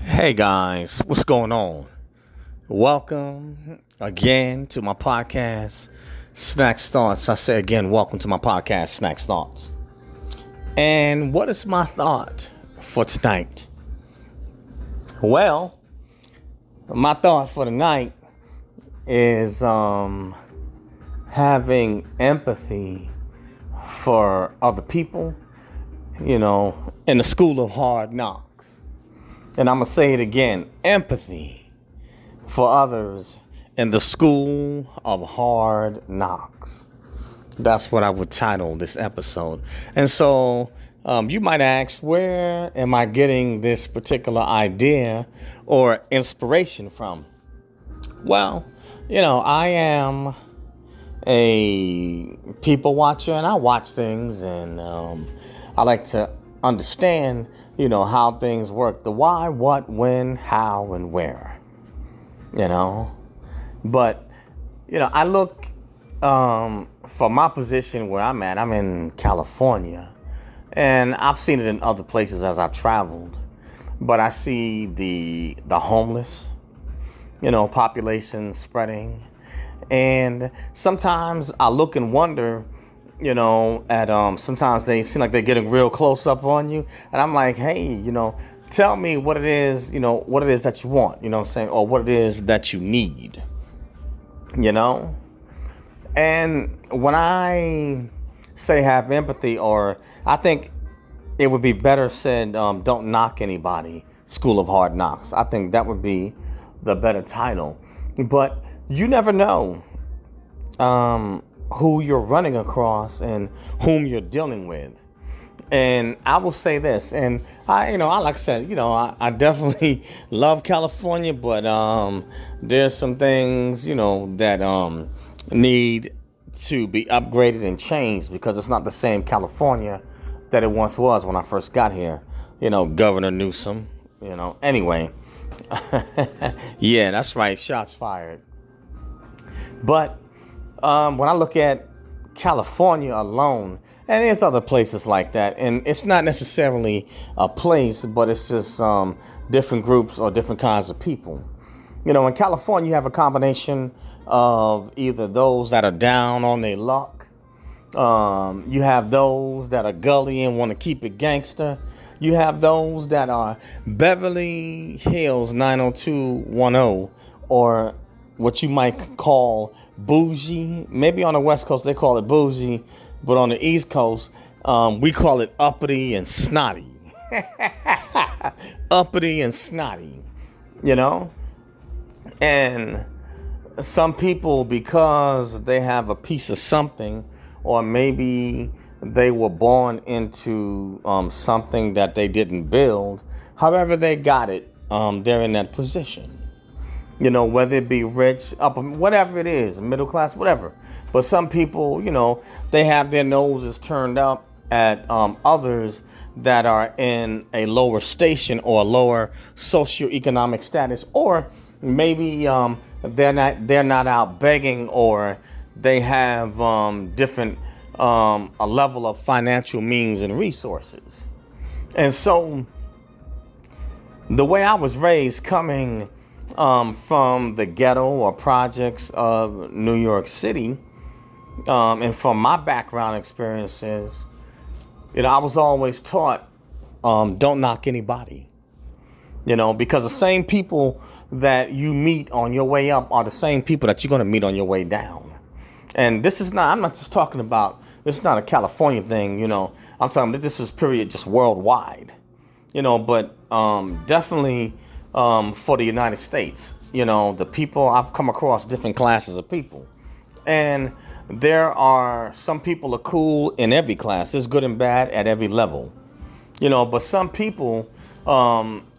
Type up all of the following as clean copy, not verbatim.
Hey guys, what's going on? Welcome again to my podcast, Snacks Thoughts. I say again, welcome to my podcast, Snacks Thoughts. And what is my thought for tonight? Well, my thought for tonight is having empathy for other people, in the school of hard knocks. And I'm going to say it again, empathy for others in the school of hard knocks. That's what I would title this episode. And so you might ask, where am I getting this particular idea or inspiration from? Well, I am a people watcher and I watch things and I like to understand, how things work, the why, what, when, how, and where, But, I look for my position where I'm at. I'm in California, and I've seen it in other places as I've traveled. But I see the homeless, population spreading. And sometimes I look and wonder, at sometimes they seem like they're getting real close up on you. And I'm like, hey, tell me what it is, what it is that you want, what I'm saying, or what it is that you need, And when I say have empathy, or I think it would be better said, don't knock anybody, School of Hard Knocks. I think that would be the better title. But you never know who you're running across and whom you're dealing with. And I will say this, and I like I said, I definitely love California, but there's some things, that need to be upgraded and changed because it's not the same California that it once was when I first got here. Governor Newsom, Anyway, yeah, that's right. Shots fired. But when I look at California alone, and there's other places like that, and it's not necessarily a place, but it's just different groups or different kinds of people. In California, you have a combination of either those that are down on their luck. You have those that are gully and want to keep it gangster. You have those that are Beverly Hills 90210, or what you might call bougie. Maybe on the West Coast they call it bougie, but on the East Coast we call it uppity and snotty. Uppity and snotty, And some people, because they have a piece of something, or maybe they were born into something that they didn't build, however they got it, they're in that position. Whether it be rich, upper, whatever it is, middle class, whatever. But some people, they have their noses turned up at others that are in a lower station or a lower socioeconomic status, or maybe they're not out begging, or they have different a level of financial means and resources. And so the way I was raised, coming from the ghetto or projects of New York City, and from my background experiences, I was always taught, don't knock anybody, because the same people that you meet on your way up are the same people that you're going to meet on your way down. And I'm not just talking about, this is not a California thing, I'm talking about this is period just worldwide, but definitely for the United States, the people, I've come across different classes of people. And there are some people are cool in every class. There's good and bad at every level, but some people,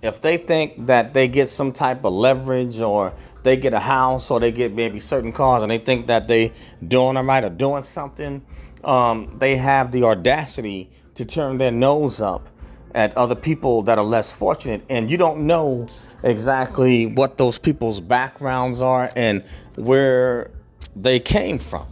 if they think that they get some type of leverage, or they get a house, or they get maybe certain cars, and they think that they doing all right or doing something, they have the audacity to turn their nose up at other people that are less fortunate. And you don't know exactly what those people's backgrounds are and where they came from.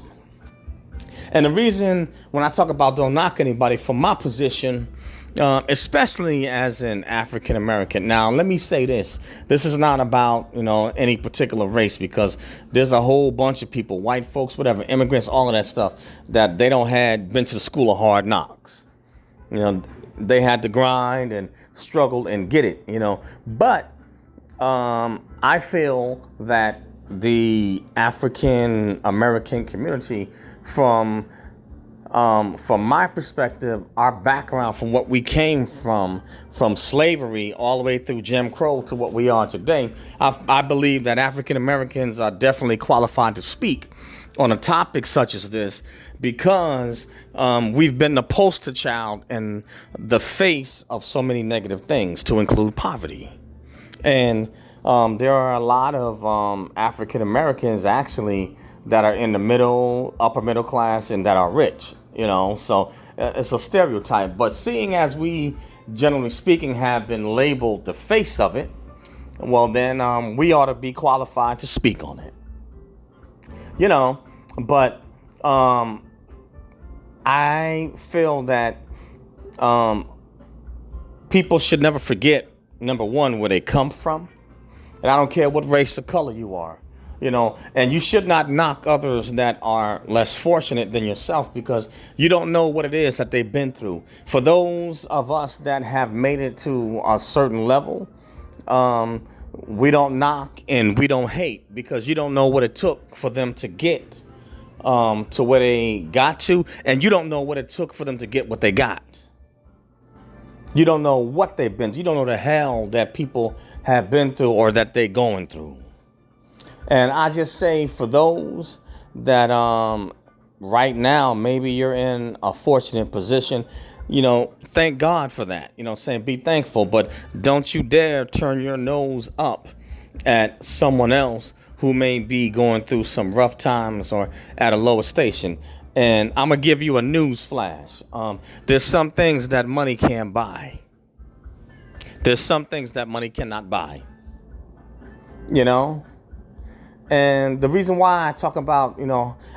And the reason when I talk about don't knock anybody, from my position, especially as an African American. Now, let me say this. This is not about, any particular race, because there's a whole bunch of people, white folks, whatever, immigrants, all of that stuff, that they don't had been to the school of hard knocks. They had to grind and struggle and get it, But I feel that the African American community, from my perspective, our background, from what we came from slavery all the way through Jim Crow to what we are today, I believe that African Americans are definitely qualified to speak on a topic such as this, because we've been the poster child and the face of so many negative things, to include poverty. And there are a lot of African Americans actually that are in the upper middle class, and that are rich, So it's a stereotype. But seeing as we, generally speaking, have been labeled the face of it, well, then we ought to be qualified to speak on it, But I feel that people should never forget, number one, where they come from. And I don't care what race or color you are, and you should not knock others that are less fortunate than yourself, because you don't know what it is that they've been through. For those of us that have made it to a certain level, we don't knock and we don't hate, because you don't know what it took for them to get to where they got to, and you don't know what it took for them to get what they got. You don't know what they've been through. You don't know the hell that people have been through or that they're going through. And I just say, for those that right now, maybe you're in a fortunate position, thank God for that. Be thankful, but don't you dare turn your nose up at someone else who may be going through some rough times or at a lower station. And I'm going to give you a news flash. There's some things that money can't buy. There's some things that money cannot buy. And the reason why I talk about,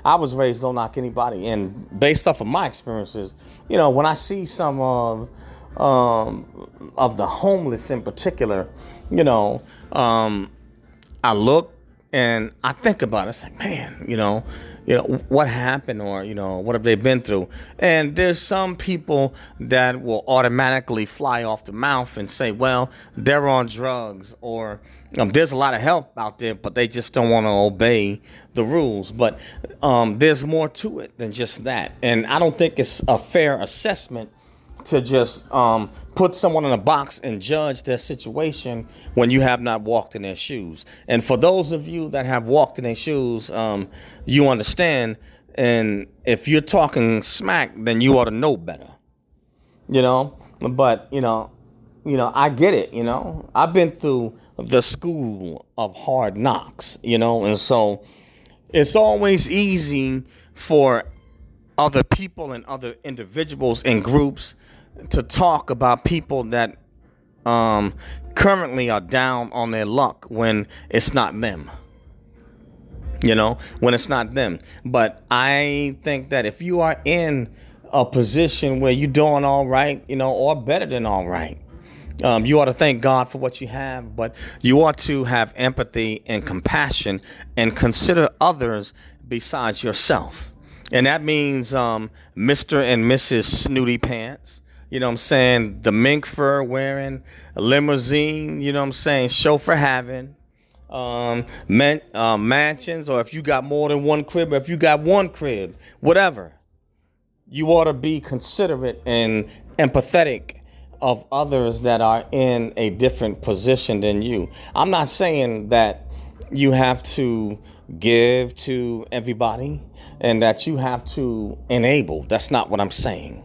I was raised, don't knock anybody. And based off of my experiences, when I see some of the homeless in particular, I look and I think about it. It's like, man, what happened, or, what have they been through? And there's some people that will automatically fly off the mouth and say, well, they're on drugs, or there's a lot of help out there, but they just don't want to obey the rules. But there's more to it than just that. And I don't think it's a fair assessment to just put someone in a box and judge their situation when you have not walked in their shoes. And for those of you that have walked in their shoes, you understand. And if you're talking smack, then you ought to know better, But, I get it, I've been through the school of hard knocks, and so it's always easy for other people and other individuals and groups to talk about people that currently are down on their luck when it's not them. When it's not them. But I think that if you are in a position where you're doing all right, or better than all right, you ought to thank God for what you have, but you ought to have empathy and compassion and consider others besides yourself. And that means Mr. and Mrs. Snooty Pants. The mink fur wearing, limousine, chauffeur having, mansions, or if you got more than one crib, or if you got one crib, whatever. You ought to be considerate and empathetic of others that are in a different position than you. I'm not saying that you have to give to everybody and that you have to enable. That's not what I'm saying.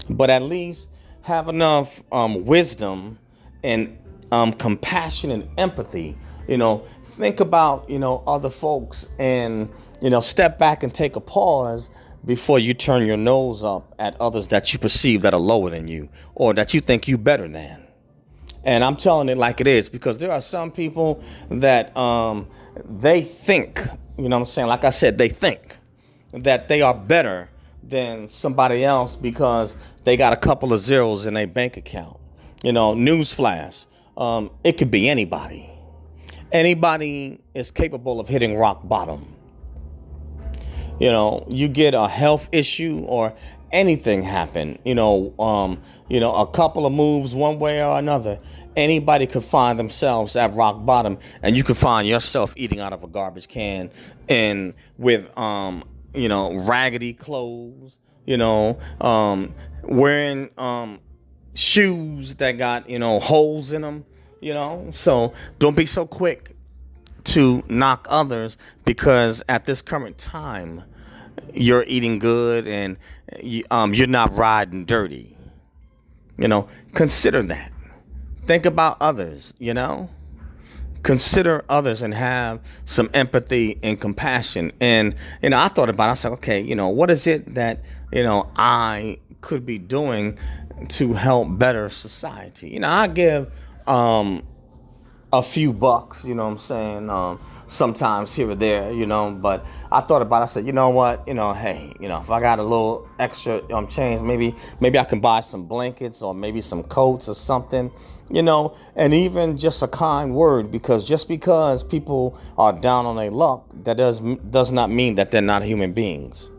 But at least have enough wisdom and compassion and empathy. Think about, other folks, and, step back and take a pause before you turn your nose up at others that you perceive that are lower than you or that you think you better than. And I'm telling it like it is, because there are some people that they think, like I said, they think that they are better than somebody else because they got a couple of zeros in their bank account. Newsflash, it could be anybody. Anybody is capable of hitting rock bottom. You get a health issue or anything happen, a couple of moves one way or another. Anybody could find themselves at rock bottom, and you could find yourself eating out of a garbage can and with, raggedy clothes, wearing shoes that got, holes in them, So don't be so quick to knock others because at this current time, you're eating good and you're not riding dirty. Consider that. Think about others, Consider others and have some empathy and compassion. And, I thought about it. I said, okay, what is it that, I could be doing to help better society? I give a few bucks, what I'm saying, sometimes here or there, but I thought about it. I said, you know what, hey, if I got a little extra change, maybe I can buy some blankets or maybe some coats or something, and even just a kind word, because just because people are down on their luck, that does not mean that they're not human beings.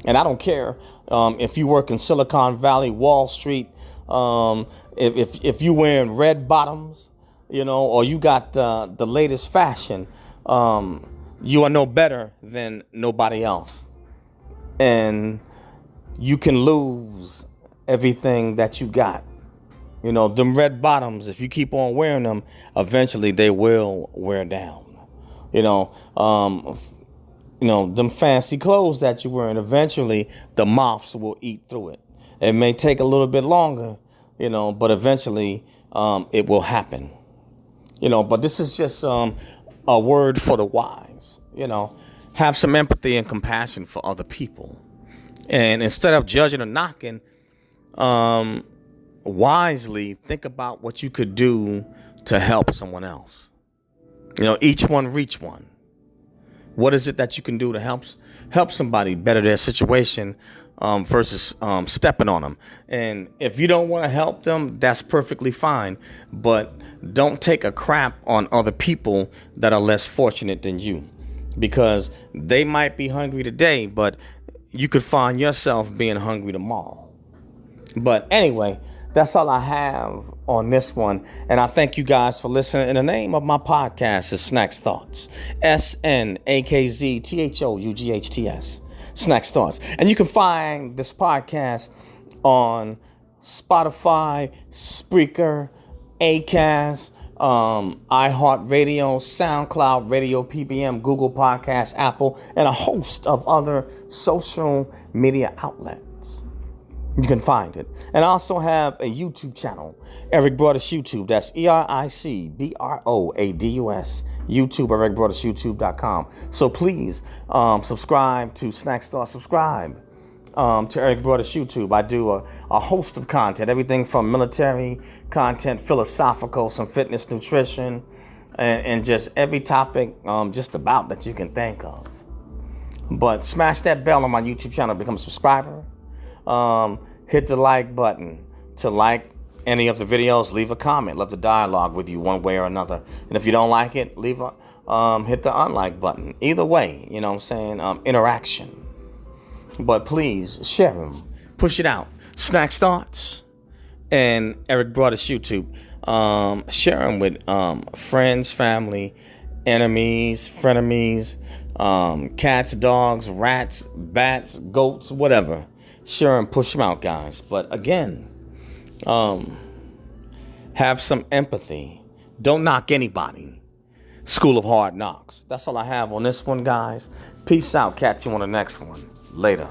And I don't care if you work in Silicon Valley, Wall Street, if you wearing red bottoms, or you got the latest fashion, you are no better than nobody else. And you can lose everything that you got. Them red bottoms, if you keep on wearing them, eventually they will wear down. Them fancy clothes that you're wearing, eventually the moths will eat through it. It may take a little bit longer, but eventually it will happen. But this is just a word for the wise. Have some empathy and compassion for other people. And instead of judging or knocking, wisely think about what you could do to help someone else. Each one reach one. What is it that you can do to help somebody better their situation versus stepping on them? And if you don't want to help them, that's perfectly fine. But don't take a crap on other people that are less fortunate than you, because they might be hungry today, but you could find yourself being hungry tomorrow. But anyway, that's all I have on this one. And I thank you guys for listening. And the name of my podcast is Snacks Thoughts. SNAKZTHOUGHTS. Snacks Thoughts. And you can find this podcast on Spotify, Spreaker, Acast, iHeartRadio, SoundCloud, Radio PBM, Google Podcasts, Apple, and a host of other social media outlets. You can find it. And I also have a YouTube channel, Eric Broadus YouTube. That's ERICBROADUS, YouTube, EricBroadusYouTube.com. So please subscribe to Snack Star. Subscribe to Eric Broadus YouTube. I do a host of content, everything from military content, philosophical, some fitness, nutrition, and just every topic just about that you can think of. But smash that bell on my YouTube channel, become a subscriber. Hit the like button to like any of the videos. Leave a comment. Love to dialogue with you one way or another. And if you don't like it, hit the unlike button. Either way, interaction. But please share them. Push it out. Snack Thoughts and Eric Broadus YouTube. Share them with friends, family, enemies, frenemies, cats, dogs, rats, bats, goats, whatever. Share and push them out, guys. But again, have some empathy. Don't knock anybody. School of Hard Knocks. That's all I have on this one, guys. Peace out. Catch you on the next one. Later.